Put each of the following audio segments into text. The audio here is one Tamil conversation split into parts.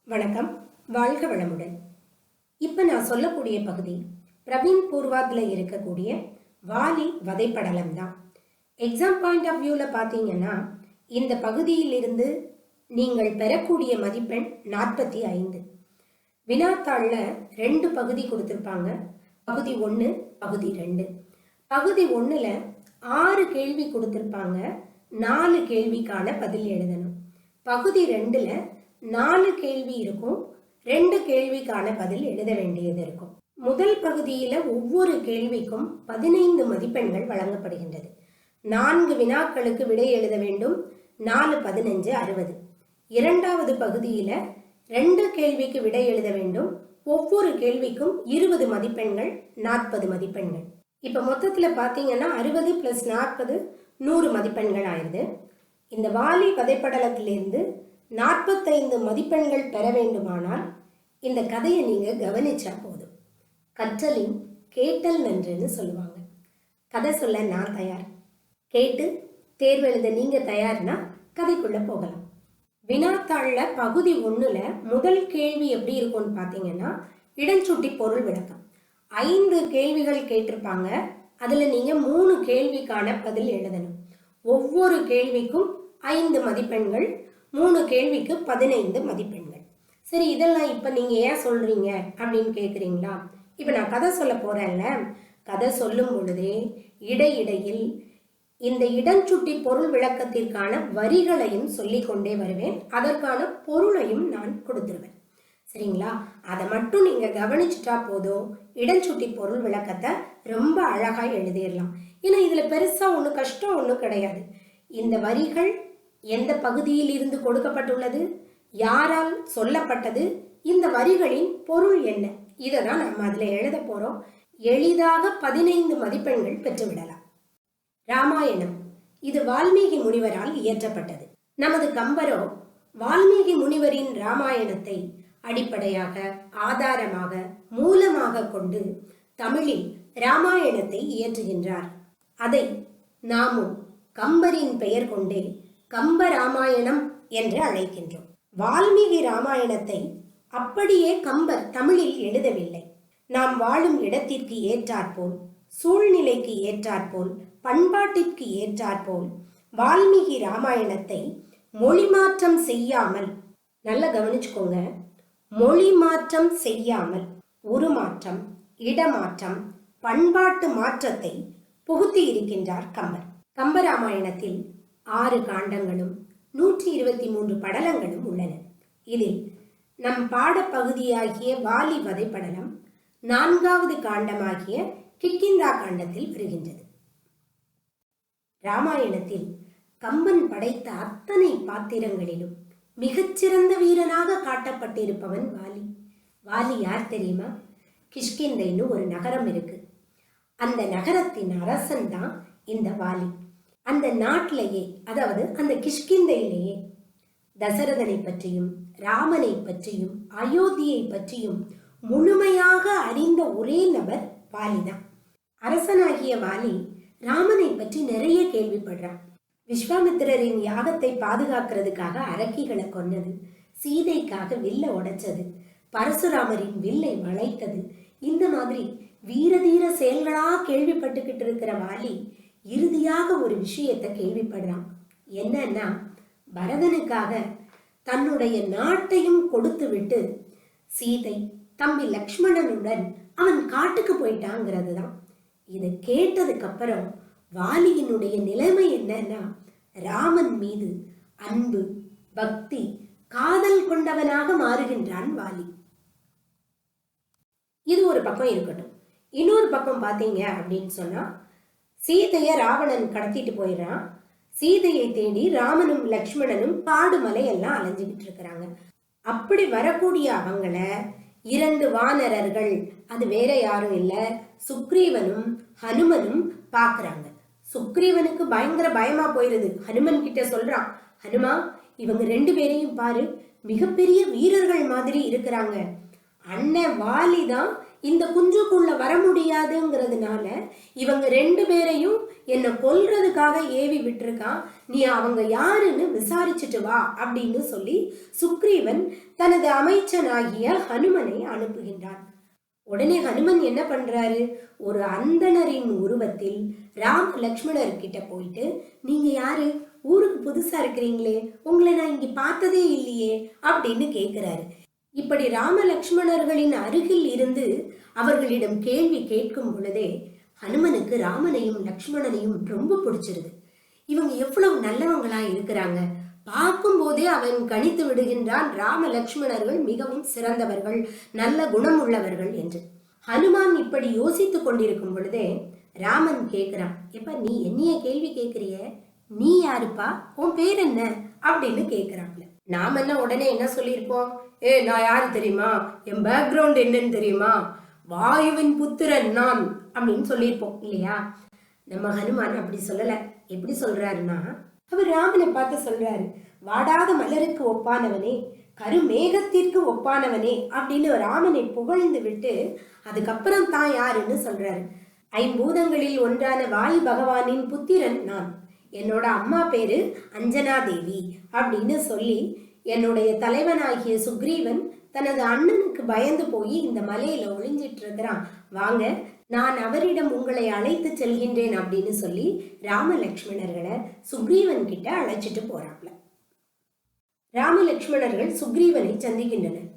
வணக்கம், வாழ்க வளமுடன். இப்போ நான் சொல்லக்கூடிய பகுதி பிரவீன் பூர்வாத்தில் இருக்கக்கூடிய வாலி வதைப்படலம் தான். எக்ஸாம் பாயிண்ட் ஆஃப் வியூவில் பார்த்தீங்கன்னா இந்த பகுதியிலிருந்து நீங்கள் பெறக்கூடிய மதிப்பெண் 45. வினாத்தாளில் 2 பகுதி கொடுத்துருப்பாங்க, பகுதி 1, பகுதி 2. பகுதி 1ல் 6 கேள்வி கொடுத்துருப்பாங்க, 4 கேள்விக்கான பதில் எழுதணும். பகுதி 2ல் 4 கேள்வி இருக்கும், 2 கேள்விக்கான பதில் எழுத வேண்டியது இருக்கும். முதல் பகுதியில் ஒவ்வொரு கேள்விக்கும் 15 மதிப்பெண்கள் வழங்கப்படுகின்றது. 4 வினாக்களுக்கு விடை எழுத வேண்டும். 4 15 60. இரண்டாவது பகுதியில் 2 கேள்விக்கு விடை எழுத வேண்டும். ஒவ்வொரு கேள்விக்கும் 20 மதிப்பெண்கள், 40 மதிப்பெண்கள். இப்போ மொத்தத்தில் பார்த்தீங்கன்னா 60 + 40 100 மதிப்பெண்கள் ஆயிடுது. இந்த வாலி வதைப்படலத்திலிருந்து 45 மதிப்பெண்கள் பெற வேண்டுமானால் இந்த கதையை நீங்கள் கவனிச்சா போதும். கற்றலின் கேட்டல் நன்றுன்னு சொல்லுவாங்க. கதை சொல்ல நான் தயார், கேட்டு தேர்வு எழுத நீங்கள் தயார்னா கதைக்குள்ளே போகலாம். வினாத்தாளில் பகுதி 1ல் முதல் கேள்வி எப்படி இருக்கும்னு பார்த்தீங்கன்னா இடஞ்சுட்டி பொருள் விளக்கம். 5 கேள்விகள் கேட்டிருப்பாங்க, அதில் நீங்கள் 3 கேள்விக்கான பதில் எழுதணும். ஒவ்வொரு கேள்விக்கும் 5 மதிப்பெண்கள், 3 கேள்விக்கு 15 மதிப்பெண்கள். சரி, இதெல்லாம் இப்போ நீங்கள் ஏன் சொல்கிறீங்க அப்படின்னு கேட்குறீங்களா? இப்போ நான் கதை சொல்ல போகிறேன்ல, கதை சொல்லும் பொழுதே இடையிடையில் இந்த இடஞ்சுட்டி பொருள் விளக்கத்திற்கான வரிகளையும் சொல்லிக்கொண்டே வருவேன், அதற்கான பொருளையும் நான் கொடுத்துருவேன். சரிங்களா? அதை மட்டும் நீங்கள் கவனிச்சுட்டா போதும், இடஞ்சுட்டி பொருள் விளக்கத்தை ரொம்ப அழகாக எழுதிடலாம். ஏன்னா இதில் பெருசாக ஒன்றும் கஷ்டம் ஒன்றும் கிடையாது. இந்த வரிகள் எந்த பகுதியில் இருந்து கொடுக்கப்பட்டுள்ளது, யாரால் சொல்லப்பட்டது, இந்த வரிகளின் பொருள் என்ன, இதை தான் நம்ம அதில் எழுத போகிறோம். எளிதாக 15 மதிப்பெண்கள் பெற்றுவிடலாம். ராமாயணம் இது வால்மீகி முனிவரால் இயற்றப்பட்டது. நமது கம்பரோ வால்மீகி முனிவரின் ராமாயணத்தை அடிப்படையாக, ஆதாரமாக, மூலமாக கொண்டு தமிழில் ராமாயணத்தை இயற்றுகின்றார். அதை நாமும் கம்பரின் பெயர் கொண்டே கம்பராமாயணம் என்று அழைக்கின்றோம். வால்மீகி ராமாயணத்தை அப்படியே கம்பர் தமிழில் எழுதவில்லை. நாம் வாழும் இடத்திற்கு ஏற்றாற்போல், சூழ்நிலைக்கு ஏற்றாற்போல், பண்பாட்டிற்கு ஏற்றாற்போல் வால்மீகி ராமாயணத்தை மொழி மாற்றம் செய்யாமல், நல்லா கவனிச்சுக்கோங்க, மொழி மாற்றம் செய்யாமல் உருமாற்றம், இடமாற்றம், பண்பாட்டு மாற்றத்தை புகுத்தி இருக்கின்றார் கம்பர். கம்பராமாயணத்தில் 6 காண்டங்களும் 123 படலங்களும் உள்ளன. இதில் நம் பாடப்பகுதியாகிய வாலி வதைப்படலம் 4வது காண்டமாகிய கிஷ்கிந்தா காண்டத்தில் வருகின்றது. ராமாயணத்தில் கம்பன் படைத்த அத்தனை பாத்திரங்களிலும் மிகச்சிறந்த வீரனாக காட்டப்பட்டிருப்பவன் வாலி. வாலி யார் தெரியுமா? கிஷ்கிந்தைன்னு ஒரு நகரம் இருக்கு, அந்த நகரத்தின் அரசன் தான் இந்த வாலி. அந்த நாட்டிலேயே, அதாவது அந்த கிஷ்கிந்தையிலேயே தசரதனை பற்றியும், ராமனை பற்றியும், அயோத்தியை பற்றியும் முழுமையாக அறிந்த ஒரே நபர் வாலிதான். அரசனாகிய வாலி ராமனை பற்றி நிறைய கேள்விப்படுறான். விஸ்வாமித்திரரின் யாகத்தை பாதுகாக்கிறதுக்காக அரக்கிகளை கொன்னது, சீதைக்காக வில்ல உடைச்சது, பரசுராமரின் வில்லை வளைத்தது, இந்த மாதிரி வீரதீர செயல்களா கேள்விப்பட்டுக்கிட்டு இருக்கிற வாலி இறுதியாக ஒரு விஷயத்தை கேள்விப்படுறான். என்னன்னா, பரதனுக்காக தன்னுடைய நாட்டையும் கொடுத்து விட்டு சீதை தம்பி லக்ஷ்மணனுடன் அவன் காட்டுக்கு போயிட்டாங்கிறது தான். இதை கேட்டதுக்கு அப்புறம் வாலியினுடைய நிலைமை என்னன்னா, ராமன் மீது அன்பு, பக்தி, காதல் கொண்டவனாக மாறுகின்றான் வாலி. இது ஒரு பக்கம் இருக்கட்டும். இன்னொரு பக்கம் பார்த்தீங்க அப்படின்னு சொன்னா, சீதையை ராவணன் கடத்திட்டு போயிடுறான். சீதையை தேடி ராமனும் லக்ஷ்மணனும் காடு மலையெல்லாம் அலைஞ்சுக்கிட்டு இருக்கிறாங்க. அப்படி வரக்கூடிய அவங்கள 2 வானரர்கள், அது வேற யாரும் இல்லை, சுக்ரீவனும் ஹனுமனும் பார்க்குறாங்க. சுக்ரீவனுக்கு பயங்கர பயமா போயிருது. ஹனுமன் கிட்ட சொல்றான், ஹனுமா, இவங்க 2 பேரையும் பாரு, மிகப்பெரிய வீரர்கள் மாதிரி இருக்கிறாங்க. அண்ணன் வாலி தான் இந்த குஞ்சுக்குள்ள வர முடியாதுங்கிறதுனால இவங்க 2 பேரையும் என்னை கொல்றதுக்காக ஏவி விட்டுருக்கான், நீ அவங்க யாருன்னு விசாரிச்சுட்டு வா அப்படின்னு சொல்லி சுக்ரீவன் தனது அமைச்சனாகிய ஹனுமனை அனுப்புகின்றான். உடனே ஹனுமன் என்ன பண்றாரு, ஒரு அந்தணரின் உருவத்தில் ராம லக்ஷ்மணர் கிட்ட போயிட்டு, நீங்க யாரு, ஊருக்கு புதுசா இருக்கிறீங்களே, உங்களை நான் இங்க பார்த்ததே இல்லையே அப்படின்னு கேட்கிறாரு. இப்படி ராம லக்ஷ்மணர்களின் அருகில் இருந்து அவர்களிடம் கேள்வி கேட்கும் பொழுதே ஹனுமனுக்கு ராமனையும் லக்ஷ்மணனையும் ரொம்ப பிடிச்சிருது. இவங்க எவ்வளவு நல்லவங்களா இருக்கிறாங்க, பார்க்கும் போதே அவன் கணித்து விடுகின்றான் ராம லக்ஷ்மணர்கள் மிகவும் சிறந்தவர்கள், நல்ல குணம் உள்ளவர்கள் என்று. ஹனுமான் இப்படி யோசித்துக் கொண்டிருக்கும் பொழுதே ராமன் கேட்கிறான், எப்ப நீ என்னைய கேள்வி கேட்கிறிய, நீ யாருப்பா, உன் பேர் என்ன அப்படின்னு கேட்கிறாப்ல. நாம என்ன உடனே என்ன சொல்லியிருப்போம், நான் யாரு தெரியுமா, என் பேக்ரவுண்ட் என்னன்னு தெரியுமா, வாயுவின் புத்திரன் நான் அப்படின்னு சொல்லியிருப்போம் இல்லையா. நம்ம ஹனுமான் அப்படி சொல்லல. எப்படி சொல்றாருன்னா, அவர் ராமனை பார்த்து சொல்றாரு, வாடாத மலருக்கு ஒப்பானவனே, கருமேகத்திற்கு ஒப்பானவனே அப்படின்னு ராமனை புகழ்ந்து விட்டு அதுக்கப்புறம் தான் யாருன்னு சொல்றாரு. 5 பூதங்களில் ஒன்றான வாயு பகவானின் புத்திரன் நான், என்னோட அம்மா பேரு அஞ்சனா தேவி அப்படின்னு சொல்லி என்னுடைய தலைவனாகிய சுக்ரீவன் தனது அண்ணனுக்கு பயந்து போய் இந்த மலையில ஒளிஞ்சிட்டு இருக்கிறான், வாங்க நான் அவரிடம் உங்களை அழைத்து செல்கின்றேன் அப்படின்னு சொல்லி ராம லக்ஷ்மணர்களை சுக்ரீவன் கிட்ட அழைச்சிட்டு போறாப்ல. ராம லக்ஷ்மணர்கள் சுக்ரீவனை சந்திக்கின்றனர்.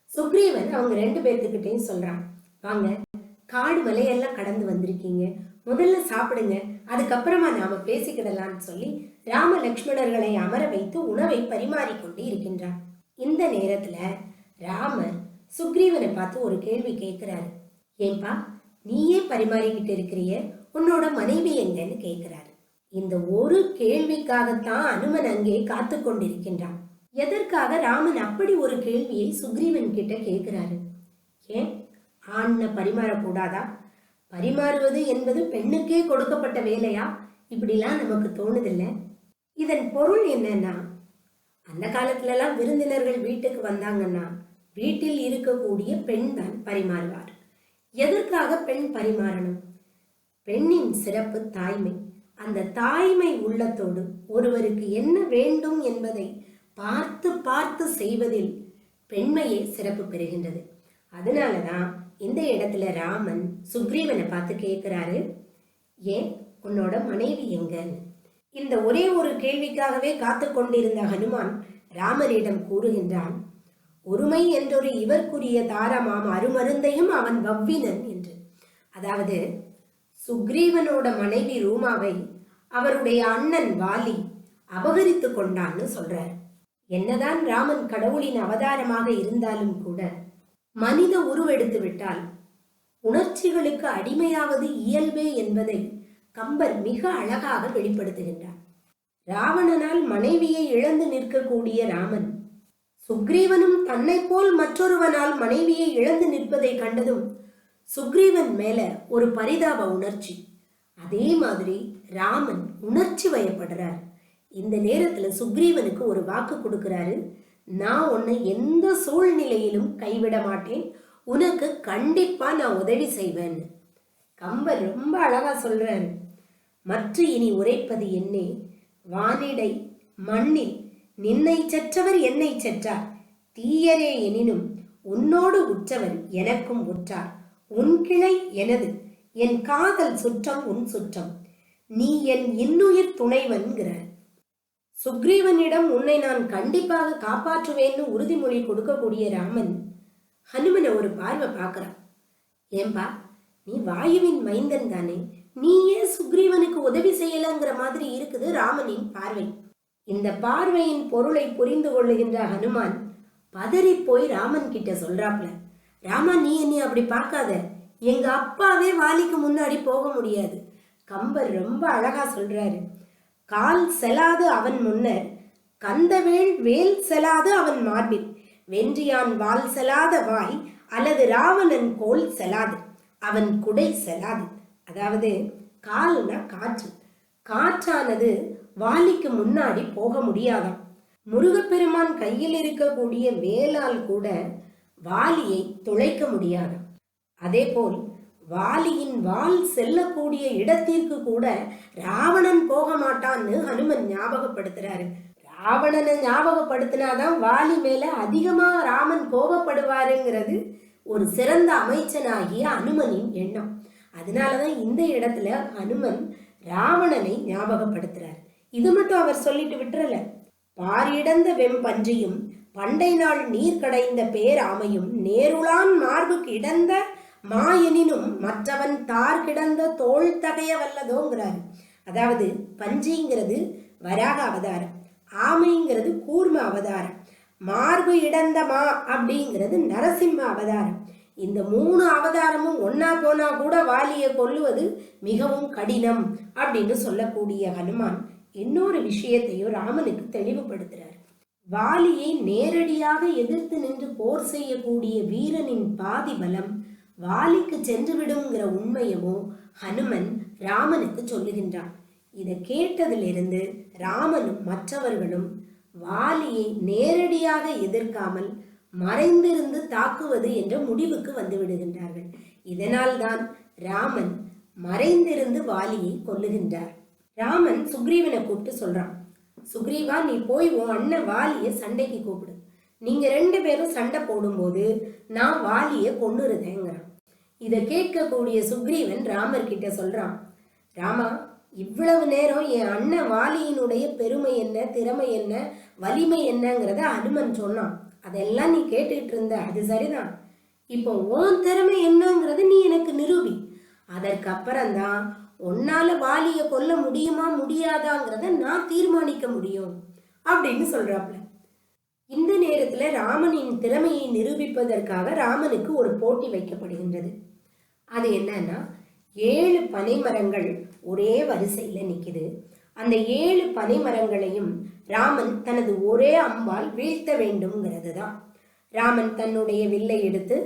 சுக்ரீவன் அவங்க 2 பேர்த்துக்கிட்டையும் சொல்றான், வாங்க காடு மலையெல்லாம் கடந்து வந்திருக்கீங்க, முதல்ல சாப்பிடுங்க, அதுக்கப்புறமா நாம பேசிக்கிடலான்னு சொல்லி ராம லக்ஷ்மணர்களை அமர வைத்து உணவை பரிமாறிக்கொண்டு இருக்கின்றார். இந்த நேரத்துல ராமர் சுக்ரீவனை பார்த்து ஒரு கேள்வி கேட்கிறாரு, ஏன்பா நீயே பரிமாறிக்கிட்டு இருக்கிறிய, உன்னோட மனைவி எங்கன்னு கேட்கிறாரு. இந்த ஒரு கேள்விக்காகத்தான் அனுமன் அங்கே காத்து கொண்டிருக்கின்றான். எதற்காக ராமன் அப்படி ஒரு கேள்வியை சுக்ரீவன் கிட்ட கேட்கிறாரு? ஏன் ஆண்ண பரிமாறக்கூடாதா? பரிமாறுவது என்பது பெண்ணுக்கே கொடுக்கப்பட்ட வேலையா? இப்படிலாம் நமக்கு தோணுதில்ல. இதன் பொருள் என்னன்னா, அந்த காலத்துல எல்லாம் விருந்தினர்கள் வீட்டுக்கு வந்தாங்கன்னா வீட்டில் இருக்கக்கூடிய பெண் தான் பரிமாறுவார். எதற்காக பெண் பரிமாறணும்? பெண்ணின் சிறப்பு தாய்மை. அந்த தாய்மை உள்ளத்தோடு ஒருவருக்கு என்ன வேண்டும் என்பதை பார்த்து பார்த்து செய்வதில் பெண்மையே சிறப்பு பெறுகின்றது. அதனாலதான் இந்த இடத்துல ராமன் சுக்ரீவனை பார்த்து கேட்கிறாரு, ஏன் உன்னோட மனைவி எங்கன்னு. இந்த ஒரே ஒரு கேள்விக்காகவே காத்து கொண்டிருந்த ஹனுமான் ராமரிடம் கூறுகின்றான், ஒருமை என்றொரு இவர்க்குரிய தாரமாம் அருமருந்தையும் அவன் வவ்வினன் என்று. அதாவது சுக்ரீவனோட மனைவி ரூமாவை அவருடைய அண்ணன் வாலி அபகரித்து கொண்டான்னு சொல்றார். என்னதான் ராமன் கடவுளின் அவதாரமாக இருந்தாலும் கூட மனித உருவெடுத்து விட்டால் உணர்ச்சிகளுக்கு அடிமையாவது இயல்பே என்பதை கம்பர் மிக அழகாக வெளிப்படுத்துகின்றார். ராவணனால் மனைவியை இழந்து நிற்கக்கூடிய ராமன் சுக்ரீவனும் தன்னை போல் மற்றொருவனால் மனைவியை இழந்து நிற்பதை கண்டதும் சுக்ரீவன் மேல ஒரு பரிதாப உணர்ச்சி. அதே மாதிரி ராமன் உணர்ச்சி வயப்படுறார். இந்த நேரத்துல சுக்ரீவனுக்கு ஒரு வாக்கு கொடுக்கிறாரு, நான் உன்னை எந்த சூழ்நிலையிலும் கைவிட மாட்டேன், உனக்கு கண்டிப்பா நான் உதவி செய்வேன். கம்பர் ரொம்ப அழகா சொல்றாரு, மற்ற இனி உரைப்பது என்னே, வானிடை மண்ணில் நின்னை செற்றவர் என்னை செற்றார், தீயரே எனினும் உன்னோடு உற்றவர் எனக்கும் உற்றார், உன் கிளை எனது, என் காதல் சுற்றம் உன் சுற்றம், நீ என் இன்னுயிர் துணைவன்கிறார். சுக்ரீவனிடம் உன்னை நான் கண்டிப்பாக காப்பாற்றுவேன்னு உறுதிமொழி கொடுக்கக்கூடிய ராமன் ஹனுமனை ஒரு பார்வை பார்க்கிறான். ஏன்பா நீ வாயுவின் மைந்தன் தானே, நீ ஏன் சுக்ரீவனுக்கு உதவி செய்யலங்கிற மாதிரி இருக்குது ராமனின் பார்வை. இந்த பார்வையின் பொருளை புரிந்து கொள்ளுகின்ற ஹனுமான் பதறி போய் ராமன் கிட்ட சொல்றாப்ல, ராமா நீ என்னை அப்படி பார்க்காத, எங்க அப்பாவே வாலிக்கு முன்னாடி போக முடியாது. கம்பர் ரொம்ப அழகா சொல்றாரு, கால் செலாது அவன் முன்னர் கந்தவேள் வேல் செலாது அவன் மார்பில், வென்றியான் வால் செலாத வாய் அல்லது ராவணன் கோல் செலாது அவன் குடை செலாது. அதாவது கால்னா காற்று, காற்றானது வாலிக்கு முன்னாடி போக முடியாதாம். முருகப்பெருமான் கையில் இருக்கக்கூடிய வேலால் கூட வாலியை துளைக்க முடியாதாம். அதேபோல் வாலியின் வாள் செல்லக்கூடிய இடத்திற்கு கூட ராவணன் போக மாட்டான்னு ஹனுமன் ஞாபகப்படுத்துறாரு. ராவணனை ஞாபகப்படுத்தினாதான் வாலி மேல அதிகமா ராமன் கோபப்படுவாருங்கிறது ஒரு சிறந்த அமைச்சனாகிய அனுமனின் எண்ணம். அதனாலதான் இந்த இடத்துல ஹனுமன் ராவணனை ஞாபகப்படுத்துறார். இது மட்டும் அவர் சொல்லிட்டு விட்டுறல, பாரிடந்த வெம்பன்றியும் பண்டை நாள் நீர் கடைந்த பேராமையும் நேருளான் மார்புக்கு இடந்த மாயனினும் மற்றவன் தார் கிடந்த தோல் தகைய வல்லதோங்கிறாரு. அதாவது பஞ்சிங்கிறது வராக அவதாரம், ஆமைங்கிறது கூர்ம அவதாரம், மார்பு இடந்த மா அப்படிங்கிறது நரசிம்ம அவதாரம். இந்த 3 அவதாரமும் ஒன்னா போனா கூட வாலியை கொல்லுவது மிகவும் கடினம் அப்படின்னு சொல்லக்கூடிய ஹனுமான் இன்னொரு விஷயத்தையும் ராமனுக்கு தெளிவுபடுத்துறார். வாலியை நேரடியாக எதிர்த்து நின்று போர் செய்யக்கூடிய வீரனின் பாதி பலம் வாலிக்கு சென்று விடுங்கிற உண்மையவும் ஹனுமன் ராமனுக்கு சொல்லுகின்றான். இதை கேட்டதிலிருந்து ராமனும் மற்றவர்களும் வாலியை நேரடியாக எதிர்க்காமல் மறைந்திருந்து தாக்குவது என்ற முடிவுக்கு வந்து விடுகின்றார்கள். இதனால் தான் ராமன் மறைந்திருந்து வாலியை கொல்லுகின்றார். ராமன் சுக்ரீவனை கூப்பிட்டு சொல்றான், சுக்ரீவா, நீ போய் உன் அண்ணன் வாலியை சண்டைக்கு கூப்பிடு. நீங்க 2 பேரும் சண்டை போடும்போது நான் வாலியை கொன்னுருதேங்கிறான். இதை கேட்கக்கூடிய சுக்ரீவன் ராமர் கிட்ட சொல்றான், ராமா, இவ்வளவு நேரம் என் அண்ணன் வாலியினுடைய பெருமை என்ன, திறமை என்ன, வலிமை என்னங்கிறத அனுமன் சொன்னான். அதெல்லாம் நீ கேட்டுக்கிட்டு இருந்த, அது சரிதான். இப்போ உன் திறமை என்னங்கிறத நீ எனக்கு நிரூபி. அதற்கப்புறம்தான் உன்னால வாலியை கொல்ல முடியுமா முடியாதாங்கிறத நான் தீர்மானிக்க முடியும் அப்படின்னு சொல்றாப்ல. இந்த நேரத்துல ராமனின் திறமையை நிரூபிப்பதற்காக ராமனுக்கு ஒரு போட்டி வைக்கப்படுகின்றது. அது என்னன்னா, 7 பனைமரங்கள் ஒரே வரிசையில நிக்குது. அந்த 7 பனைமரங்களையும் ராமன் தனது ஒரே அம்பால் வீழ்த்த வேண்டும்ங்கிறது தான். ராமன் தன்னுடைய வில்லை எடுத்து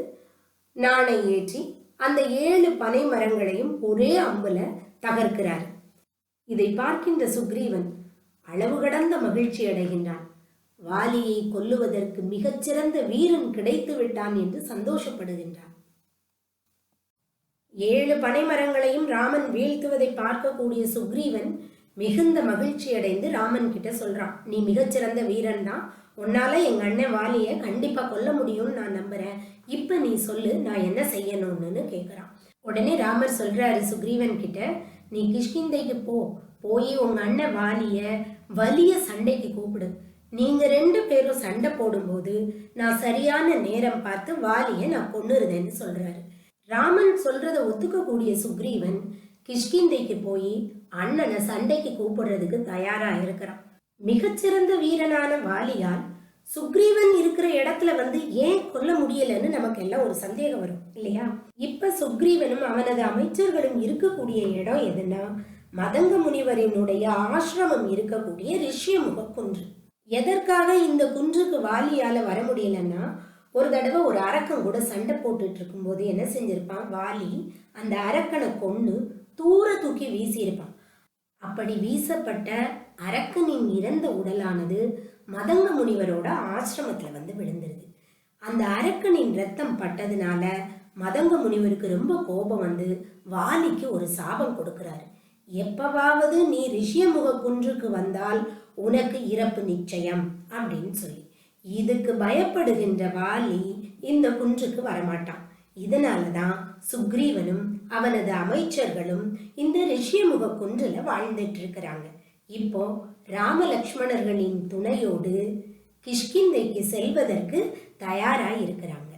நாணை ஏற்றி அந்த 7 பனைமரங்களையும் ஒரே அம்புல தகர்க்கிறார். இதை பார்க்கின்ற சுக்ரீவன் அளவு கடந்த மகிழ்ச்சி அடைகின்றான். வாலியை கொல்லுவதற்கு மிகச்சிறந்த வீரன் கிடைத்து விட்டான் என்று சந்தோஷப்படுகின்றான். 7 பனைமரங்களையும் ராமன் வீழ்த்துவதை பார்க்கக்கூடிய சுக்ரீவன் மிகுந்த மகிழ்ச்சி அடைந்து ராமன் கிட்ட சொல்றான், நீ மிகச்சிறந்த வீரன் தான், உன்னால எங்க அண்ணன் வாலிய கண்டிப்பா கொல்ல முடியும்னு நான் நம்புறேன். இப்ப நீ சொல்லு, நான் என்ன செய்யணும்னு கேட்கிறான். உடனே ராமர் சொல்றாரு சுக்ரீவன் கிட்ட, நீ கிஷ்கிந்தைக்கு போய் உங்க அண்ணன் வாலிய வலிய சண்டைக்கு கூப்பிடு. நீங்க 2 பேரும் சண்டை போடும்போது நான் சரியான நேரம் பார்த்து வாலிய நான் கொன்னுருதேன்னு சொல்றாரு. ராமன் சொல்றத ஒத்துக்கக்கூடிய சுக்ரீவன் கிஷ்கிந்தைக்கு போய் அண்ணனை சண்டைக்கு கூப்பிடுறதுக்கு தயாரா இருக்கிறான். மிகச்சிறந்த வீரனான வாலியால் சுக்ரீவன் இருக்கிற இடத்துல ஏன் கொல்ல முடியலன்னு நமக்கு எல்லாம் ஒரு சந்தேகம் வரும் இல்லையா? இப்ப சுக்ரீவனும் அவனது அமைச்சர்களும் இருக்கக்கூடிய இடம் எதுன்னா, மதங்க முனிவரினுடைய ஆசிரமம் இருக்கக்கூடிய ரிஷ்யமுக குன்று. எதற்காக இந்த குன்றுக்கு வாலியால வர முடியலன்னா, ஒரு தடவை ஒரு அரக்கன் கூட சண்டை போட்டுட்டு இருக்கும் போது என்ன செஞ்சிருப்பான், வாலி அந்த அரக்கனை கொன்னு தூர தூக்கி வீசியிருப்பான். அப்படி வீசப்பட்ட அரக்கனின் இறந்த உடலானது மதங்க முனிவரோட ஆசிரமத்துல விழுந்துருது. அந்த அரக்கனின் ரத்தம் பட்டதுனால மதங்க முனிவருக்கு ரொம்ப கோபம் வாலிக்கு ஒரு சாபம் கொடுக்கிறாரு. எப்பவாவது நீ ரிஷியமுக குன்றுக்கு வந்தால் உனக்கு இறப்பு நிச்சயம் அப்படின்னு சொல்லி. இதுக்கு பயப்படுகின்ற வாலி இந்த குன்றுக்கு வரமாட்டான். இதனாலதான் சுக்ரீவனும் அவனது அமைச்சர்களும் இந்த ரிஷியமுக குன்றுல வாழ்ந்துட்டு இருக்கிறாங்க. இப்போ ராம லக்ஷ்மணர்களின் துணையோடு கிஷ்கிந்தைக்கு செல்வதற்கு தயாராய் இருக்கிறாங்க.